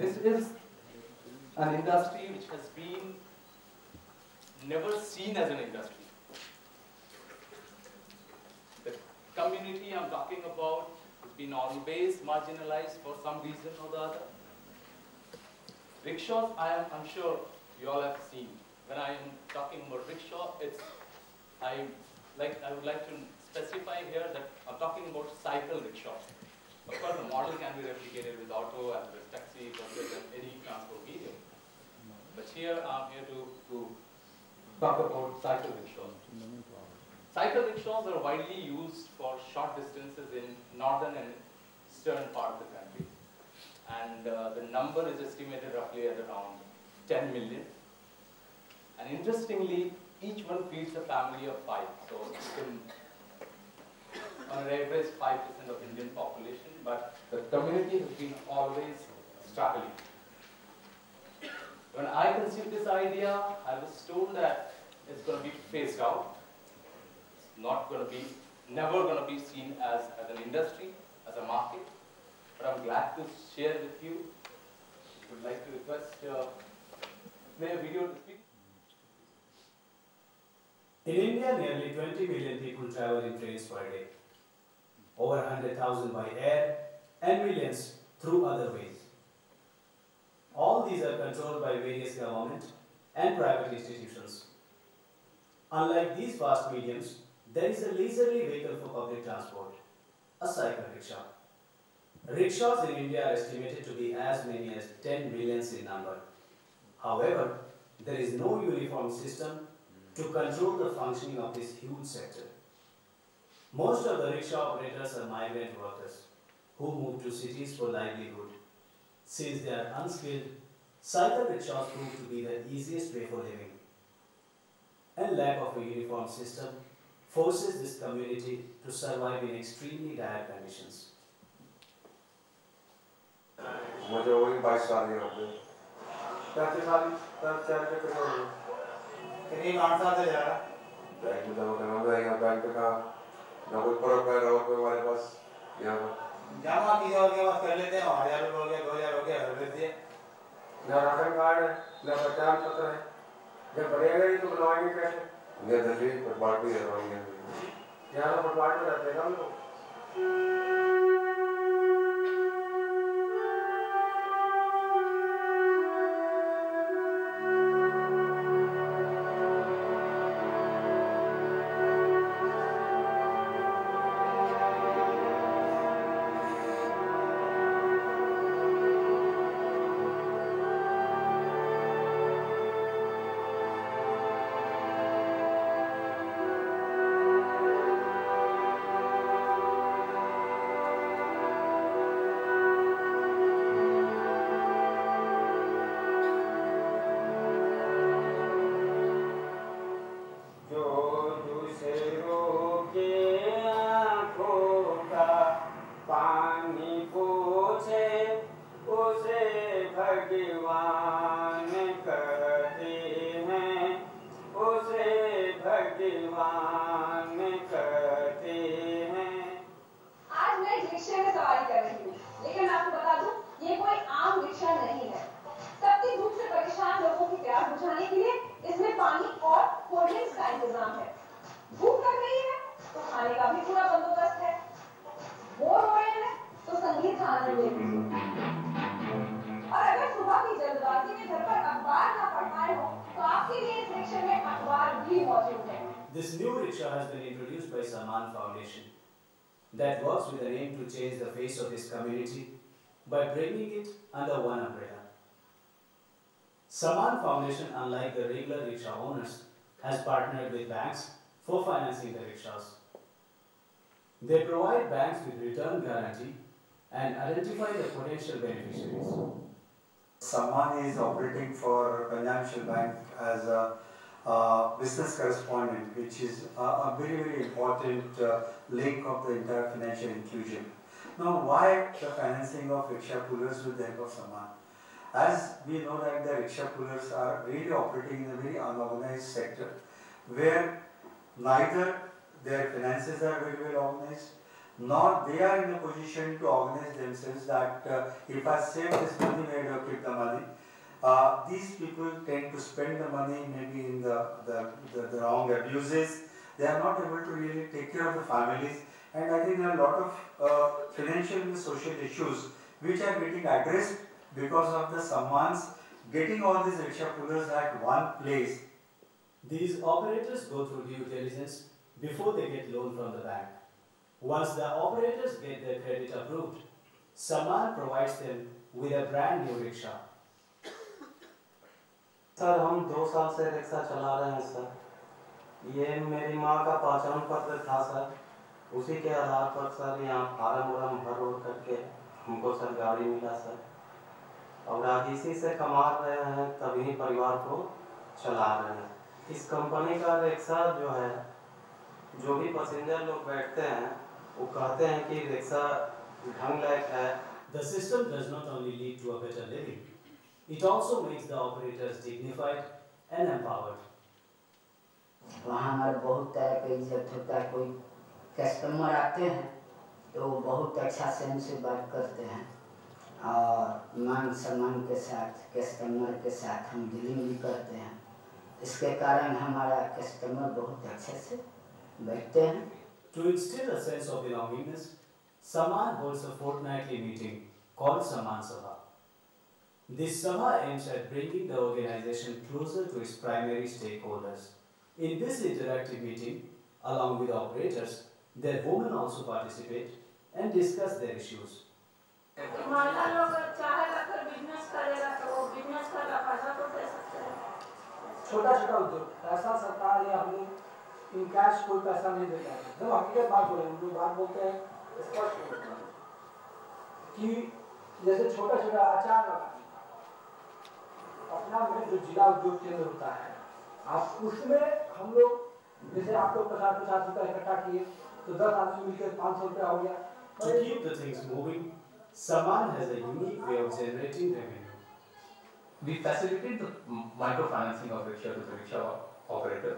This is an industry which has been never seen as an industry. The community I'm talking about has been always marginalized for some reason or the other. Rickshaws, I'm sure you all have seen. When I am talking about rickshaw, I would like to specify here that I'm talking about cycle rickshaw. Of course, the model can be replicated with auto and with taxi, buses, and any transport medium. But here I'm here to talk about cycle rickshaws. Cycle rickshaws are widely used for short distances in northern and eastern part of the country. And the number is estimated roughly at around 10 million. And interestingly, each one feeds a family of 5. So on average 5% of Indian population, but the community has been always struggling. When I conceived this idea, I was told that it's going to be phased out. It's not going to be, never going to be seen as an industry, as a market. But I'm glad to share with you. I would like to request play a video to speak. In India, nearly 20 million people travel in trains per day. Over 100,000 by air and millions through other ways. All these are controlled by various government and private institutions. Unlike these fast mediums, there is a leisurely vehicle for public transport, a cycle rickshaw. Rickshaws in India are estimated to be as many as 10 millions in number. However, there is no uniform system to control the functioning of this huge sector. Most of the rickshaw operators are migrant workers who move to cities for livelihood. Since they are unskilled, cycle rickshaws prove to be the easiest way for living. And lack of a uniform system forces this community to survive in extremely dire conditions. मुझे वही 22 साल के होते 35 साल तक चल के करो कितनी 8 साल से जा रहा बैंक में जमा करना होगा बैंक का ना कोई प्रोफाइल और कोई हमारे पास यहाँ जमा किया और के पास कर लेते हैं 1000 हो गया 2000 हो गया भर देते हैं ना राशन कार्ड है ना पहचान पत्र है जब बढ़ेगा ही तो बनवाएंगे कैसे ये दिल्ली पर पार्टी है यहाँ पर पार्टी रहते हैं हम लोग This new rickshaw has been introduced by Sammaan Foundation that works with an aim to change the face of this community by bringing it under one umbrella. Sammaan Foundation, unlike the regular rickshaw owners, has partnered with banks for financing the rickshaws. They provide banks with return guarantee and identify the potential beneficiaries. Sammaan is operating for Financial Bank as a business correspondent, which is a very, very important link of the entire financial inclusion. Now, why the financing of rickshaw pullers with the help of Sammaan? As we know that the rickshaw pullers are really operating in a very unorganized sector, where neither their finances are very well organized, nor they are in a position to organize themselves that if I save this money, where do I keep the money? These people tend to spend the money maybe in the wrong abuses. They are not able to really take care of the families, and I think there are a lot of financial and social issues which are getting addressed because of the Sammaans getting all these rickshaw pullers at one place. These operators go through due diligence before they get loan from the bank. Once the operators get their credit approved, Sammaan provides them with a brand new rickshaw. Sir हम 2 साल से rickshaw चला रहे हैं sir. ये मेरी माँ का पहचान पत्र था सर, उसी के आधार पर सर यहाँ फार्म वार्म भर करके हमको सर गाड़ी मिला सर, और आज इसी से कमा रहे हैं, तभी परिवार को चला रहे हैं। इस कंपनी का रिक्शा जो है, जो भी पैसेंजर लोग बैठते हैं वो कहते हैं कि रिक्शा ढंग लायक है। The system does not only lead to a better living, it also makes the operators dignified and empowered. वहाँ हमारे बहुत तरह का इज्जत होता है, कोई कस्टमर आते हैं तो बहुत अच्छा से हमसे बात करते हैं और मान सम्मान के साथ कस्टमर के साथ हम डीलिंग भी करते हैं। इसके कारण हमारा कस्टमर बहुत अच्छे से बैठते हैं। To instill a sense of belongingness, Sammaan holds a fortnightly meeting called Sammaan Sabha. This Sabha aims at bringing the organization closer to its primary stakeholders. In this interactive meeting, along with operators, their women also participate and discuss their issues. महिला लोग चाहेगा फिर business करेगा तो वो business का पैसा तो दे सकते हैं। छोटा छोटा उद्योग ऐसा सरकार या हम लोग इन कैश कोई पैसा नहीं देता है। जब हकीकत बात बोले हम लोग बात बोलते हैं स्पष्ट कि जैसे छोटा छोटा अचार लगाना, अपना में जो जिला उद्योग केंद्र होता है, आप उसमें हम लोग जैसे आप लोग 50-50 रुपये इकट्ठा किए तो 10 आदमी मिलकर 500 रुपया हो गया। To keep the things moving, Sammaan has a unique way of generating revenue. We facilitate the microfinancing of rickshaw to the rickshaw operator,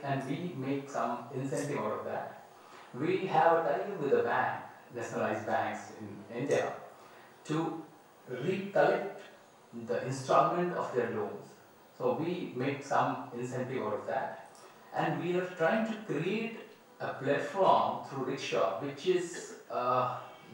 and we make some incentive out of that. We have a tie-up with the bank, nationalized banks in India, to recollect the installment of their loans. So we make some incentive out of that, and we are trying to create a platform through rickshaw, which is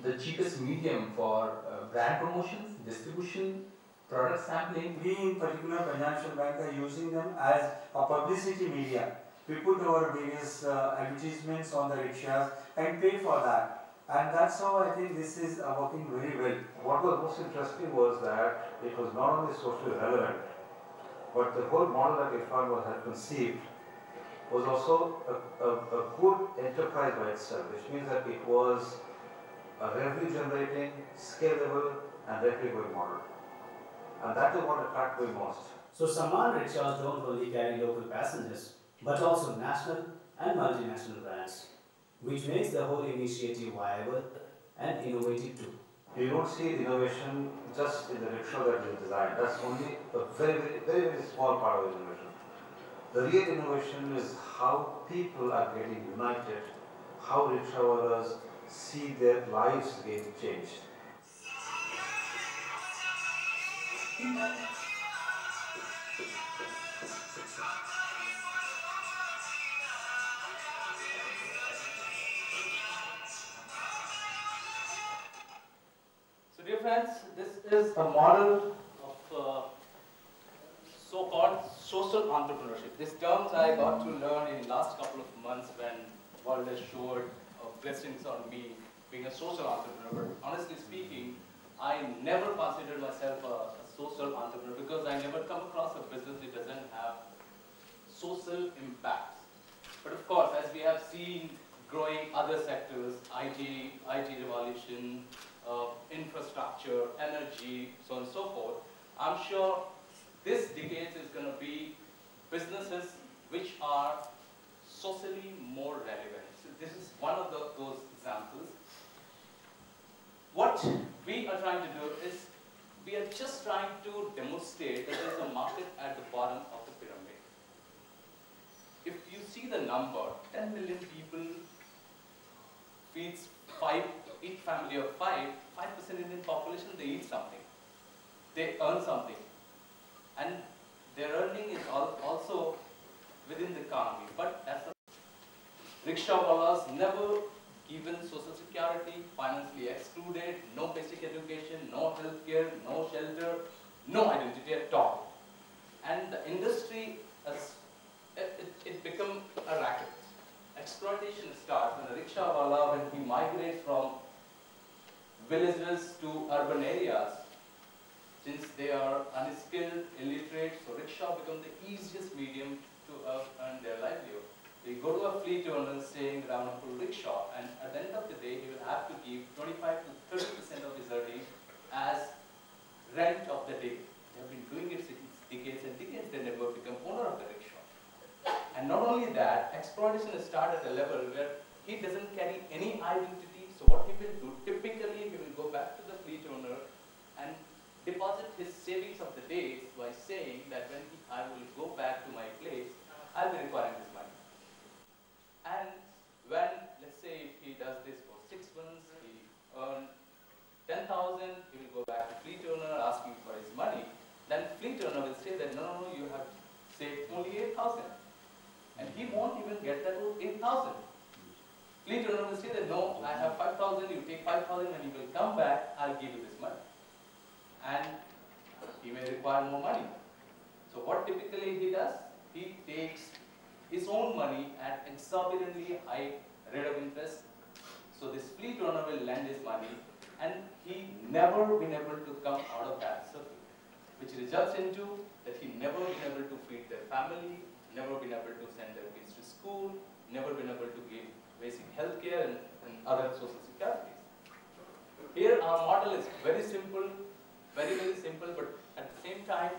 the cheapest medium for brand promotions, distribution, product sampling. We in particular Financial Bank are using them as a publicity media. We put our various advertisements on the rickshaws and pay for that. And that's how I think this is working very well. What was most interesting was that it was not only socially relevant, but the whole model that Irfan had conceived was also a good enterprise by itself, which means that it was a revenue generating, scalable and replicable model. And that is what attracted me most. So Sammaan rickshaws don't only carry local passengers, but also national and multinational brands, which makes the whole initiative viable and innovative too. You don't see innovation just in the rickshaw that is designed. That's only a very small part of innovation. The real innovation is how people are getting united, how rickshaw owners see their lives getting changed. So dear friends, this is a model of so-called social entrepreneurship. These terms I got to learn in last couple of months when world has showed blessings on me being a social entrepreneur. But honestly speaking, I never considered myself a social entrepreneur because I never come across a business that doesn't have social impacts. But of course, as we have seen growing other sectors, IT revolution, infrastructure, energy, so on and so forth, I'm sure this decade is going to be businesses which are socially more relevant. So this is one of those examples. What we are trying to do is, we are just trying to demonstrate that there is a market at the bottom of the pyramid. If you see the number, 10 million people feeds 5 each family of 5% Indian population, they eat something. They earn something. And their earning is also within the economy. But as a rickshaw never given social security, financially excluded, no basic education, no health care, no shelter, no identity at all. And the industry, it become a racket. Exploitation starts when a rickshaw when he migrates from villages to urban areas, since they are unskilled, illiterate, so rickshaw becomes the easiest medium to earn their livelihood. You go to a fleet owner saying that I'm going to pull rickshaw, and at the end of the day, he will have to give 25 to 30% of his earnings as rent of the day. They have been doing it since decades and decades, they never become owner of the rickshaw. And not only that, exploitation starts at a level where he doesn't carry any identity, so what he will do, typically he will go back to the fleet owner and deposit his savings of the days by saying that when I will go back to my place, I'll be requiring this money. And when, let's say, if he does this for 6 months, he earned 10,000, he will go back to fleet owner asking for his money. Then fleet owner will say that no, you have saved only 8,000. And he won't even get that 8,000. Fleet owner will say that no, I have 5,000, you take 5,000, and you will come back, I'll give you this money. And he may require more money. So what typically he does? He takes his own money at exorbitantly high rate of interest. So this fleet owner will lend his money, and he never been able to come out of that circle, which results into that he never been able to feed their family, never been able to send their kids to school, never been able to give basic health care and other social securities. Here our model is very simple, very simple, but at the same time,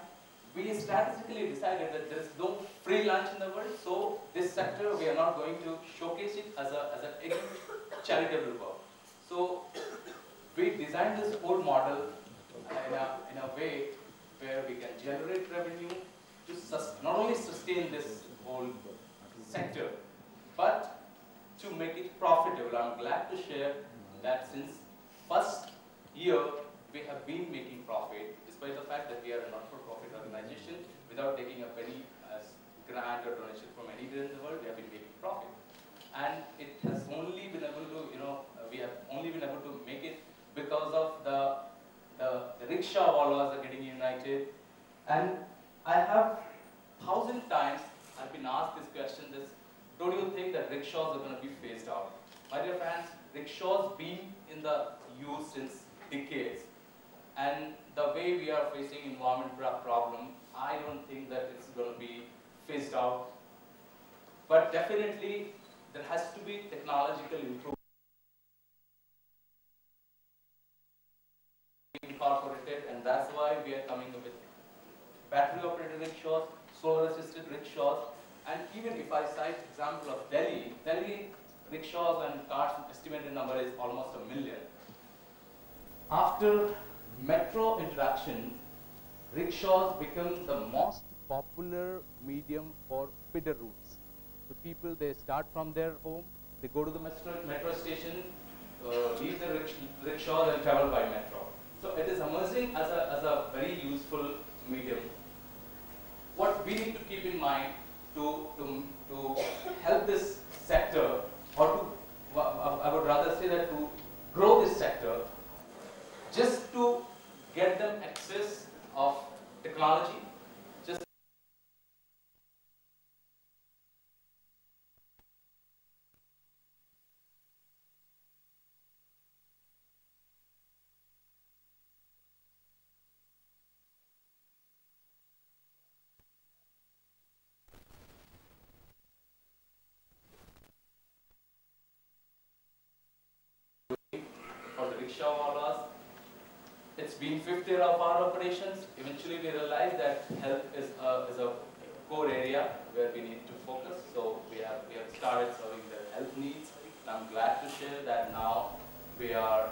we strategically decided that there is no free lunch in the world, so this sector we are not going to showcase it as a charitable work. So we designed this whole model in a way where we can generate revenue to not only sustain this whole sector, but to make it profitable. I'm glad to share that since first year we have been making profit, despite the fact that we are a not-for-profit organization, without taking a penny as grant or donation from anywhere in the world, we have been making profit. And it has only been able to, we have only been able to make it because of the rickshaw wallahs are getting united. And I have 1,000 times I've been asked this question, don't you think that rickshaws are going to be phased out? My dear friends, rickshaws been in the use since decades. And the way we are facing environment problem, I don't think that it's going to be phased out. But definitely, there has to be technological improvement incorporated, and that's why we are coming up with battery-operated rickshaws, solar-assisted rickshaws, and even if I cite example of Delhi rickshaws and cars, estimated number is almost 1 million. After metro introduction, rickshaws become the most popular medium for feeder routes. The people, they start from their home, they go to the metro station, leave the rickshaws and travel by metro. So it is emerging as a very useful medium. What we need to keep in mind to help this sector, or I would rather say that to grow this sector, just to get them access of technology, just for the rickshaw wallahs. It's been 5th year of our operations. Eventually we realized that health is a core area where we need to focus. So we have started serving their health needs. I'm glad to share that now we are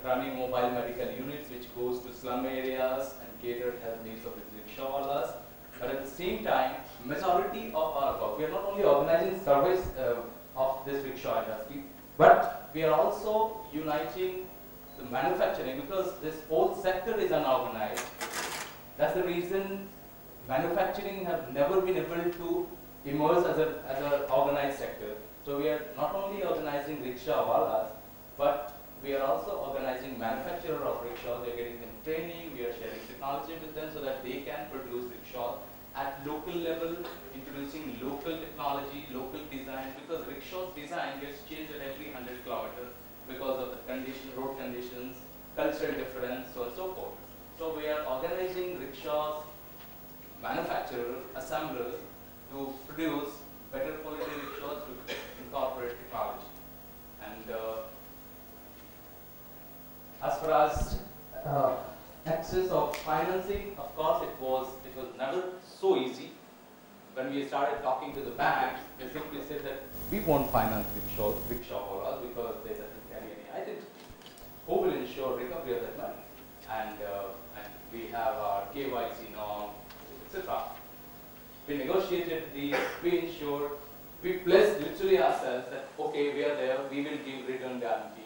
running mobile medical units which goes to slum areas and cater health needs of the rickshaw wallahs. But at the same time, majority of our work, we are not only organizing service of this rickshaw industry, But we are also uniting the manufacturing because this whole sector is unorganized. That's the reason manufacturing have never been able to emerge as an organized sector. So we are not only organizing rickshaw-walas, but we are also organizing manufacturer of rickshaws. We are getting them training, we are sharing technology with them so that they can produce rickshaws at local level, introducing local technology, local design, because rickshaws design gets changed at every 100 kilometers because of the road conditions, cultural difference, so on and so forth. So we are organizing rickshaws, manufacturers, assemblers to produce better quality rickshaws to incorporate technology. And as far as access of financing, of course, it was never so easy. When we started talking to the banks, they simply said that we won't finance rickshaw for us because they doesn't carry any identity. Who will ensure recovery of that money? And we have our KYC norm, etc. We negotiated these, we ensured, we pledged literally ourselves that okay, we are there, we will give return guarantee.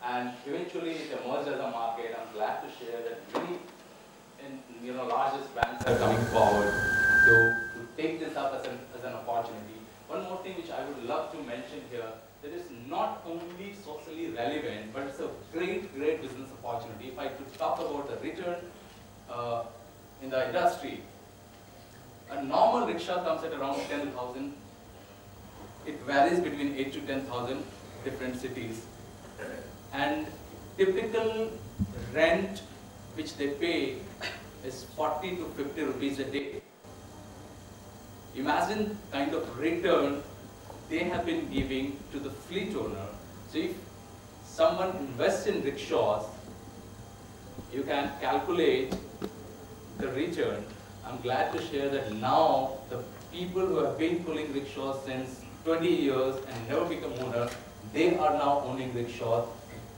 And eventually it emerged as a market. I'm glad to share that many largest banks are coming forward to take this up as an opportunity. One more thing which I would love to mention here, that is not only socially relevant, but it's a great business opportunity. If I could talk about the return in the industry, a normal rickshaw comes at around 10,000. It varies between 8 to 10,000 different cities. And typical rent which they pay is 40 to 50 rupees a day. Imagine kind of return they have been giving to the fleet owner. So if someone invests in rickshaws, you can calculate the return. I'm glad to share that now the people who have been pulling rickshaws since 20 years and never become owner, they are now owning rickshaws.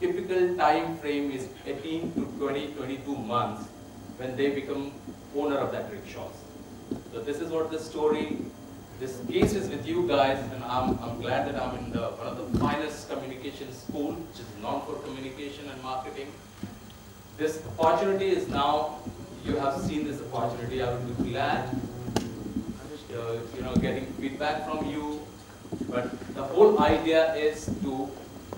Typical time frame is 18 to 22 months when they become owner of that rickshaws. So this is what the story, this case is with you guys, and I'm glad that I'm in one of the finest communication school, which is known for communication and marketing. This opportunity is now, you have seen this opportunity. I would be glad, getting feedback from you. But the whole idea is to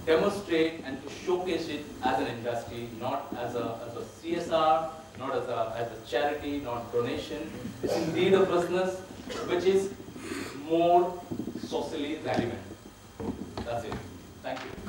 demonstrate and to showcase it as an industry, not as a CSR, not as a charity, not donation. It's indeed a business which is more socially relevant. That's it. Thank you.